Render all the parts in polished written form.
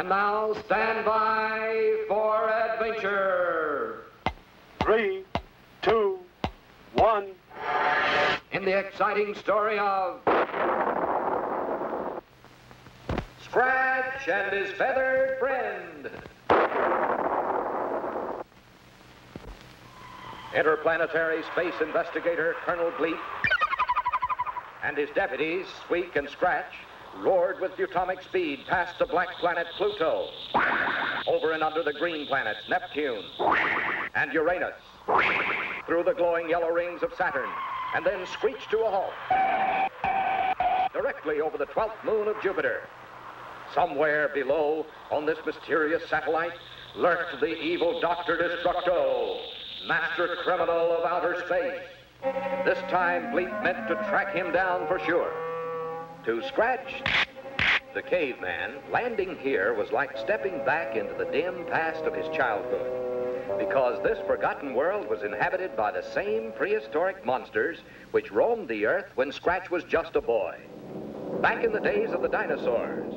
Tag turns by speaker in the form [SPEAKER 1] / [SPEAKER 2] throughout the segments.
[SPEAKER 1] And now stand by for adventure.
[SPEAKER 2] 3, 2, 1.
[SPEAKER 1] In the exciting story of Scratch and his feathered friend. Interplanetary space investigator Colonel Bleep and his deputies, Squeek and Scratch, roared with futomic speed past the black planet Pluto, over and under the green planets Neptune and Uranus, through the glowing yellow rings of Saturn, and then screeched to a halt, directly over the 12th moon of Jupiter. Somewhere below, on this mysterious satellite, lurked the evil Dr. Destructo, master criminal of outer space. This time, Bleep meant to track him down for sure. To Scratch, the caveman, landing here was like stepping back into the dim past of his childhood, because this forgotten world was inhabited by the same prehistoric monsters which roamed the earth when Scratch was just a boy, back in the days of the dinosaurs.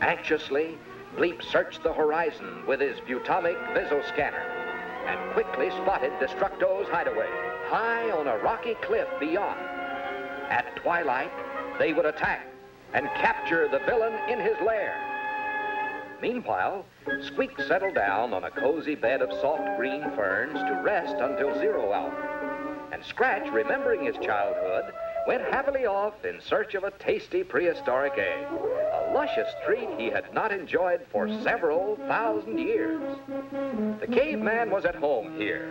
[SPEAKER 1] Anxiously, Bleep searched the horizon with his futomic visoscanner and quickly spotted Destructo's hideaway, high on a rocky cliff beyond. At twilight, they would attack and capture the villain in his lair. Meanwhile, Squeek settled down on a cozy bed of soft green ferns to rest until 0 hour. And Scratch, remembering his childhood, went happily off in search of a tasty prehistoric egg, a luscious treat he had not enjoyed for several thousand years. The caveman was at home here,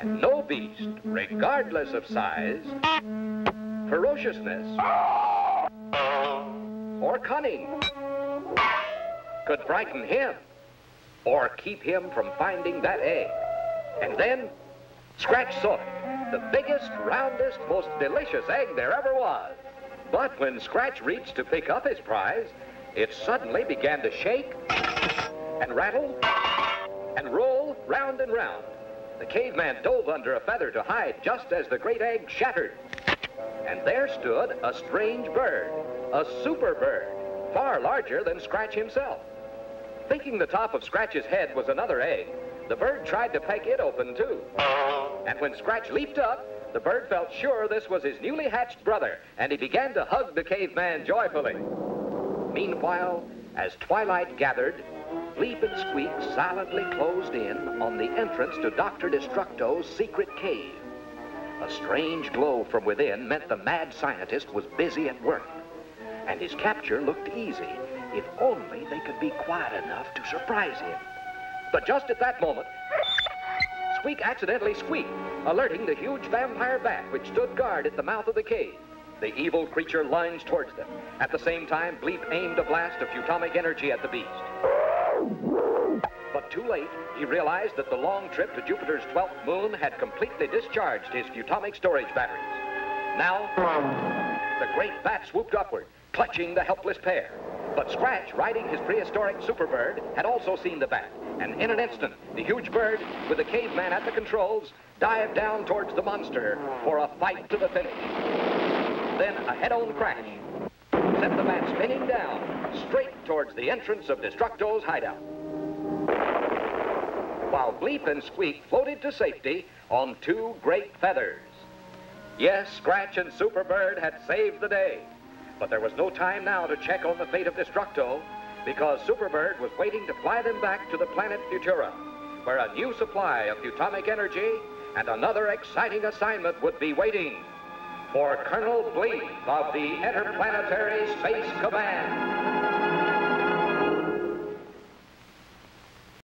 [SPEAKER 1] and no beast, regardless of size, ferociousness, or cunning, could frighten him or keep him from finding that egg. And then Scratch saw it, the biggest, roundest, most delicious egg there ever was. But when Scratch reached to pick up his prize, it suddenly began to shake and rattle and roll round and round. The caveman dove under a feather to hide just as the great egg shattered. And there stood a strange bird, a super bird, far larger than Scratch himself. Thinking the top of Scratch's head was another egg, the bird tried to peck it open too. And when Scratch leaped up, the bird felt sure this was his newly hatched brother, and he began to hug the caveman joyfully. Meanwhile, as twilight gathered, Bleep and Squeek silently closed in on the entrance to Dr. Destructo's secret cave. A strange glow from within meant the mad scientist was busy at work, and his capture looked easy if only they could be quiet enough to surprise him. But just at that moment, Squeek accidentally squeaked, alerting the huge vampire bat which stood guard at the mouth of the cave. The evil creature lunged towards them. At the same time, Bleep aimed a blast of futomic energy at the beast. But too late, he realized that the long trip to Jupiter's 12th moon had completely discharged his futomic storage batteries. Now, the great bat swooped upward, clutching the helpless pair. But Scratch, riding his prehistoric superbird, had also seen the bat, and in an instant, the huge bird, with the caveman at the controls, dived down towards the monster for a fight to the finish. Then a head-on crash sent the bat spinning down, straight towards the entrance of Destructo's hideout, while Bleep and Squeek floated to safety on 2 great feathers. Yes, Scratch and Superbird had saved the day, but there was no time now to check on the fate of Destructo, because Superbird was waiting to fly them back to the planet Futura, where a new supply of futomic energy and another exciting assignment would be waiting for Colonel Bleep of the Interplanetary Space Command.